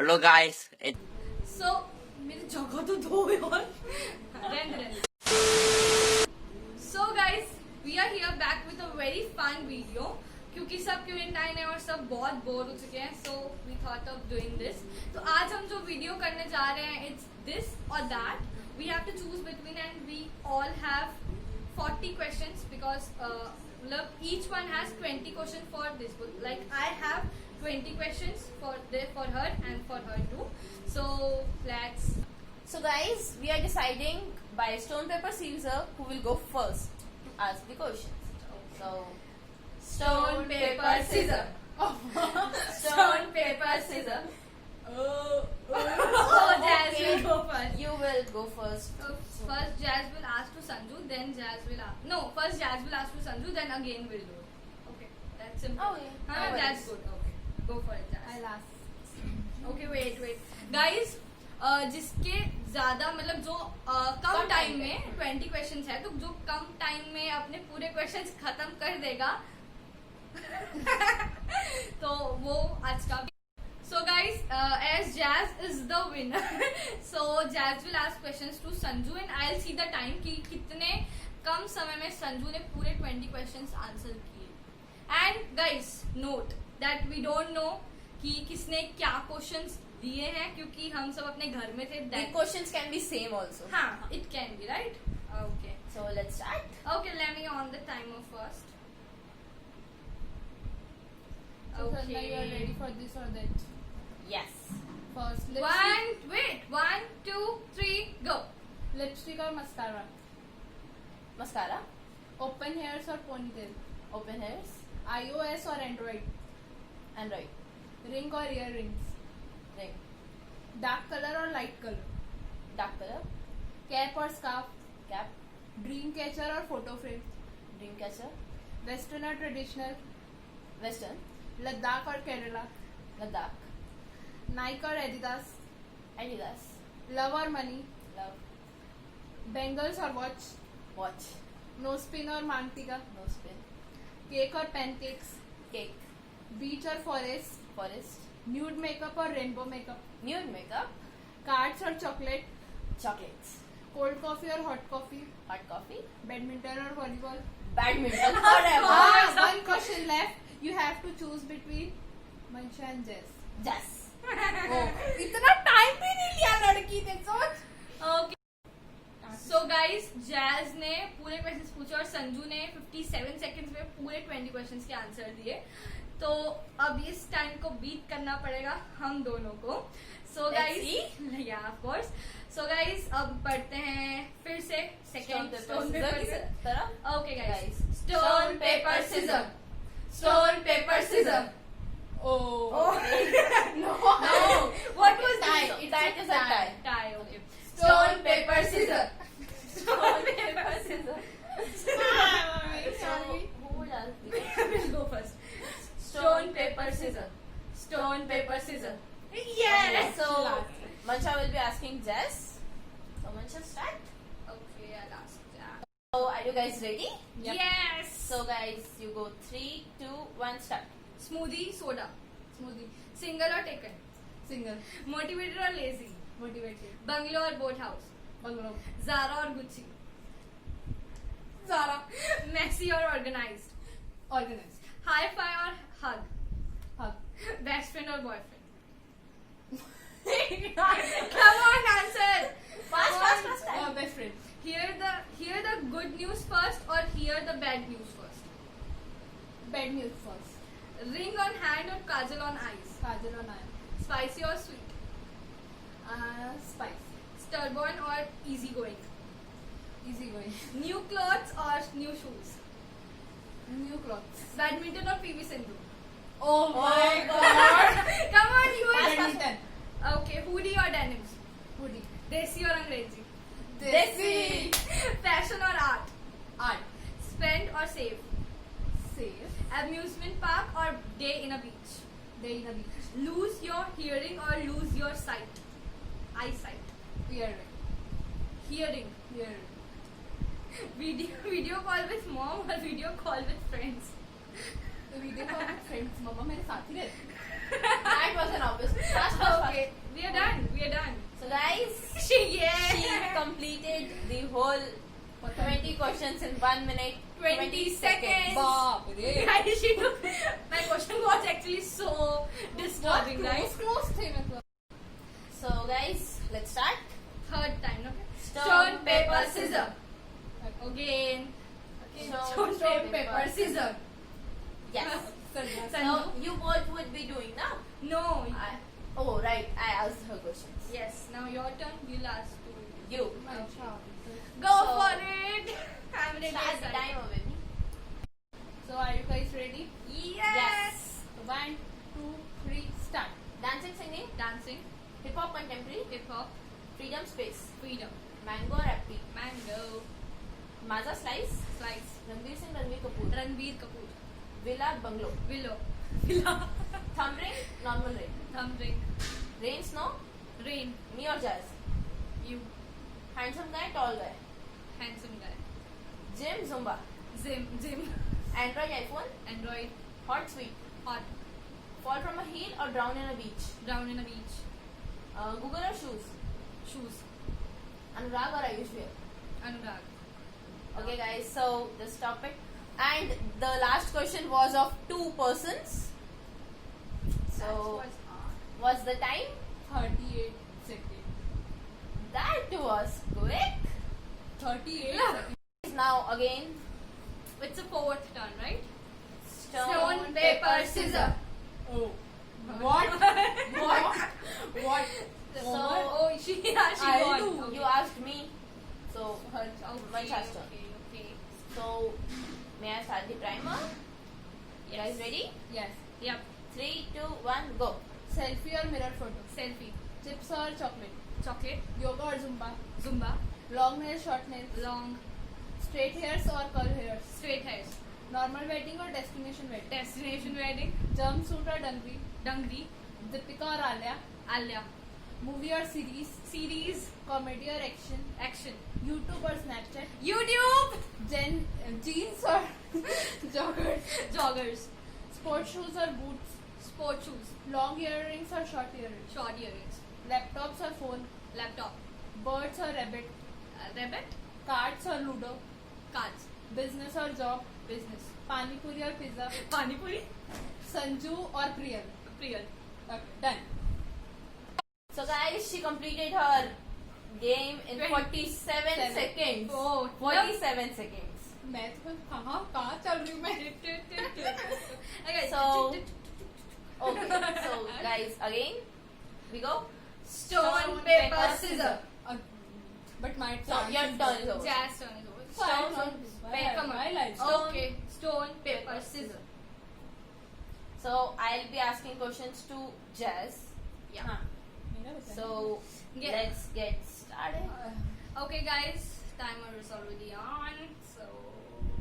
Hello guys. So मेरी जगह तो दो यार. So guys, we are here back with a very fun video. क्योंकि सब क्वारंटाइन है और सब बहुत बोर हो चुके हैं, so we thought of doing this. तो आज हम जो वीडियो करने जा रहे हैं, it's this or that. We have to choose between and we all have 40 questions because each one has 20 questions for this book. Like I have 20 questions for her and for her too. So guys, we are deciding by stone paper scissors who will go first to ask the questions. So stone paper scissors. stone paper scissors. So Jazz will go first. You will go first. First Jazz will ask to Sanju, then Jazz will ask. No, first Jazz will ask to Sanju, then again we'll do it. Okay, that's simple. Okay. That's good. Okay, go for it, Jazz. I'll ask. Okay, wait. Guys, जिसके ज्यादा मतलब जो कम time में 20 questions है, तो जो कम time में अपने पूरे क्वेश्चंस खत्म कर देगा तो वो आज का. So guys, as Jazz is the winner, so Jazz will ask questions to Sanju and I'll see the time कि कितने कम समय में संजू ने पूरे 20 questions आंसर किए. And guys, note that we don't know कि किसने क्या questions दिए हैं क्योंकि हम सब अपने घर में थे. The questions can be same also. हाँ, it can be, right? Okay. So let's start. Okay, let me on the timer first. So Sanjana, you are ready for this or that? Yes. First, One, two, three, go. lipstick or mascara? Mascara. Open hairs or ponytail? Open hairs. iOS or Android? Android. Ring or earrings? Ring. Dark color or light color? Dark color. Cap or scarf? Cap. Dream catcher or photo frame? Dream catcher. Western or traditional? Western. Ladakh or Kerala? Ladakh. Nike or Adidas? Adidas. Love or money? Love. Bangles or watch? Watch. No spin or mantika? No spin. Cake or pancakes? Cake. Beach or forest? Forest. Nude makeup or rainbow makeup? Nude makeup. Cards or chocolate? Chocolates. Cold coffee or hot coffee? Hot coffee. Badminton or volleyball? Badminton forever. One question left. You have to choose between Mansha and Jess. Jess. इतना time भी नहीं लिया लड़की ने सोच. Okay. So guys, Jazz ने पूरे questions पूछे और संजू ने 57 सेकंड्स में पूरे 20 क्वेश्चंस के आंसर दिए. तो अब इस टाइम को बीट करना पड़ेगा हम दोनों को. So guys, yeah of course. So guys, अब बढ़ते हैं फिर से सेकंड स्टोन पेपर की तरफ. Okay guys, Stone, paper, scissors. Stone, paper, scissors. Oh. No. What was Tie. this? That is a tie. Tie. Okay. Stone, paper, scissors. Stone, paper, scissors. So who will ask the question? I will go first. Stone, paper, scissors. Stone, paper, scissors. Yes. So Mansha will be asking Jess. So Mansha start. Okay, I'll ask that. So are you guys ready? Yep. Yes. So guys, you go 3, 2, 1, start. Smoothie, soda. Smoothie. Single or taken. Single. Motivated or lazy. Motivated. Bungalow or boathouse. Bungalow. Zara or Gucci. Zara. Messy or organized. Organized. High five or hug. Hug. Best friend or boyfriend. Come on, answer. Fast. Best friend. Hear the good news first or hear the bad news first. Bad news first. Ring on hand or kajal on eyes. Kajal on eye. Spicy or sweet. Spice. Stubborn or easygoing. Easy going. New clothes or new shoes. New clothes. Badminton or PV Sindhu. Oh my god. Come on, you are. Badminton. Okay, hoodie or denims. Hoodie. Desi or Angrezi. Desi. Fashion or art. Art. Spend or save. Safe. Amusement park or day in a beach. Day in a beach. Lose your hearing or lose your sight. Eyesight. Earring. Hearing. Earring. Video call with mom or video call with friends. Video call with friends. Mama मेरे साथ ही रहती. That was an obvious. Fast. Okay. whole 20 questions in 1 minute 20 seconds. बाप रे. Guys, she took my question was actually so disturbing, right? Close थे मतलब. So guys, let's start. Third time, no? Stone, paper, scissor. Again. Okay. Stone, Stone, paper, paper, scissor. Yes. Sanjana. So you both would be doing now. No. Oh right, I asked her questions. Yes. Now your turn. You'll ask to. You. अच्छा. Go So- for it. I'm ready. Start the timer, baby. So are you guys ready? Yes. So 1, 2, 3, start. Dancing, singing, Dancing. hip hop, contemporary, Hip hop. freedom, space, Freedom. mango, rappi, Mango. Maza, slice, Slice. Ranveer Singh, Ranveer Kapoor, Ranbir Kapoor. villa, bungalow, Willow. thumb ring, normal ring, Thumb ring. rain, snow, Rain. me or jazz, You. handsome guy, tall guy, Handsome guy. gym, zumba, Zim. Android, iPhone, Android. hot, sweet, Hot. fall from a hill or drown in a beach, Down in a beach. Google or shoes, Shoes. Anurag or Ayushveer. Anurag. Okay guys, so this topic, and the last question was of 2 persons. So what's the time? 38 seconds. That was quick. 38 Yeah. seconds. Now again, It's a fourth turn, right? stone, paper, scissor. Oh. What? What? So Oh, she I won. do. Okay. you asked me, so Her. my chance turn. Okay. So may I start the primer? You guys ready? Yes. Yep. 3, 2, 1, go. Selfie or mirror photo? Selfie. Chips or chocolate? Chocolate. Yoga or Zumba? Zumba. Long nails, short nails? Long. Straight hairs or curl hairs? Straight hairs. Normal wedding or destination wedding? Destination wedding. Jumpsuit or dangri? Dangri. Deepika or Alia? Alia. Movie or series? Series. Comedy or action? Action. YouTube or Snapchat? YouTube. Jeans or joggers? Joggers. Sports shoes or boots? Sport shoes. Long earrings or short earrings? Short earrings. Laptops or phone? Laptop. Birds or rabbit? Rabbit. Cards or ludo? Cards. Business or job? Business. Pani puri or pizza? Pani puri. Sanju or Priyal? Priyal. Okay, done. So guys, she completed her game in 47 Seven. seconds. Oh, 47 seconds. मैं तो कहाँ चल रही हूँ मैं? Okay. So- Okay, so guys, again, we go. Stone, paper, scissor. But my So your turn is over. Jazz turn is over. Stone, paper. I like Stone. Okay. Stone, paper, scissor. So I'll be asking questions to Jazz. Yeah. हाँ, मेरा बता. So Yeah. let's get started. Okay, guys. Timer is already on. So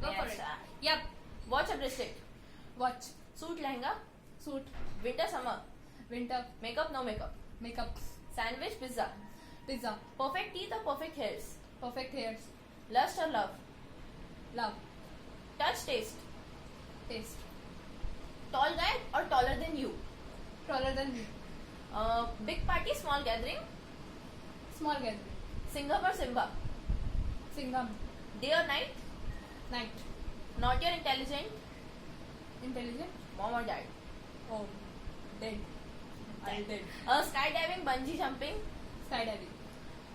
go May I for it. start? Yep. Watch or bracelet? Watch, Suit, lehenga, suit, winter, summer, winter, makeup, no makeup, makeup, sandwich, pizza, pizza, perfect teeth or perfect hairs, perfect hairs, lust or love, love, touch, taste, taste, tall guy or taller than you, taller than me, big party, small gathering, small gathering, Singham or Simba, Singham, day or night, night, not your intelligent, intelligent, mom or dad, oh, dead, I dead, skydiving, bungee jumping, skydiving,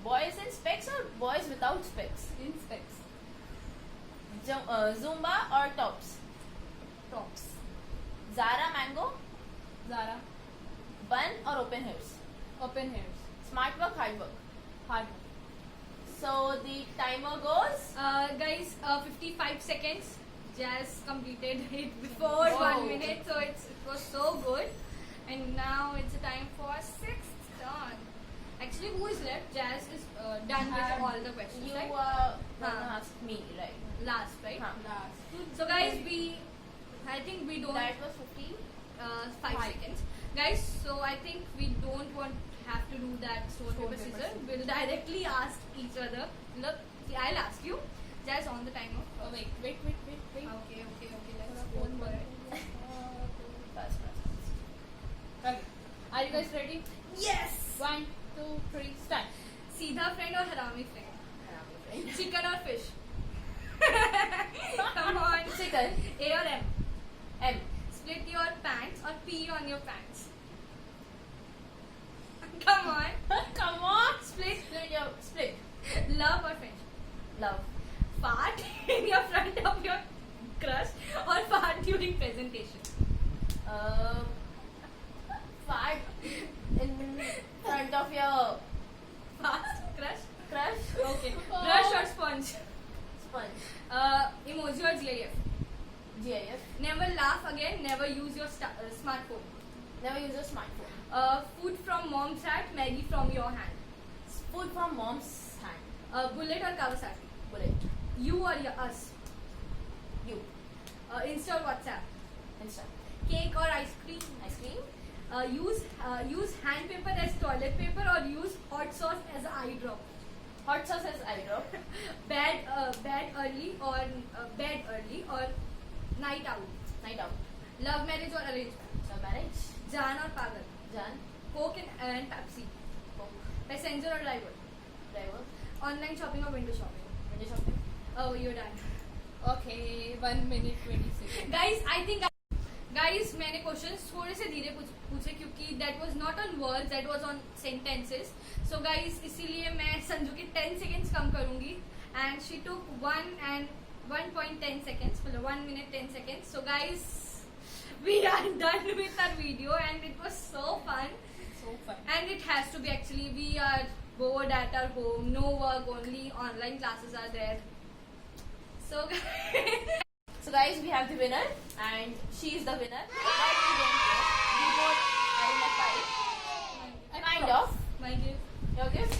boys in specs or boys without specs, in specs, Zumba or tops, tops, Zara, mango, Zara, bun or open hairs, open hairs, smart work, hard work. hard, So the timer goes. Guys, 55 seconds. Jazz completed it before Wow. 1 minute, so it was so good. And now it's the time for 6th turn. Actually, who is left? Jazz is done with all the questions, You right? gonna Huh. ask me, right? Last, right? Huh. last, So guys, I think we don't That was 50. 5 Five. seconds, guys. So I think we don't have to do that stone paper scissors. We'll directly ask each other. Look, see, I'll ask you. Jazz on the timer. oh wait, Okay. Let's go Phone for it. Fast. Okay, are you guys ready? Yes. 1, 2, 3, start. सीधा friend और हरामी friend friend. Chicken or fish? Come on. Chicken. A or M? M. Split your pants or pee on your pants? Come on. Come on. Split. Split. Love or friendship? Love. Fart in your front of your crush or fart during presentation? Fart in front of your Fast crush? crush. Okay. Brush or sponge? Sponge. Emoji or GIF? GIF. Never laugh again. Never use your smartphone. Never use a smartphone. Food from mom's hat. Maggie from your hand. Food from mom's hand. Bullet or Kawasaki? Bullet. You or us? You. Insta or WhatsApp? Insta. Cake or ice cream? Ice cream. Use hand paper as toilet paper or use hot sauce as eye drop. Hot sauce as eye drop. Bed early or night out. Night out. Love marriage or arranged marriage. Love marriage. Jaan or pagal. Jan. Coke and Pepsi. Coke. Passenger or driver. Driver. Online shopping or window shopping. Window shopping. Oh, you're done. Okay, 1 minute 20 seconds. Guys, मैंने questions थोड़े से धीरे पूछे क्योंकि that was not on words, that was on sentences. So guys, इसीलिए मैं संजू की 10 seconds कम करूँगी and she took 1.10 seconds, मतलब 1 minute 10 seconds. So guys, we are done with our video and it was so fun. So fun. And it has to be actually, we are bored at our home, no work, only online classes are there. So So guys, we have the winner and she is the winner. But we don't know. We both are in a fight. Kind of. my gift. Your gift?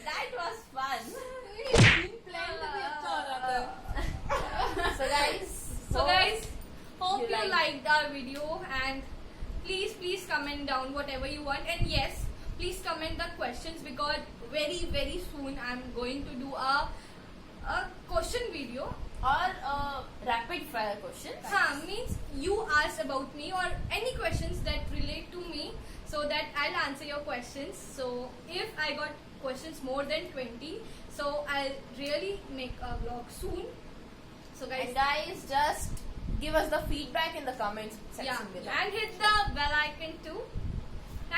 That was fun. So guys, hope you liked our video and please comment down whatever you want, and yes, please comment the questions because very soon I'm going to do a question video. or rapid fire questions. Means you ask about me or any questions that relate to me so that I'll answer your questions. So if I got questions more than 20, so I'll really make a vlog soon. So guys, And guys, just give us the feedback in the comments section yeah, below. and hit the bell icon too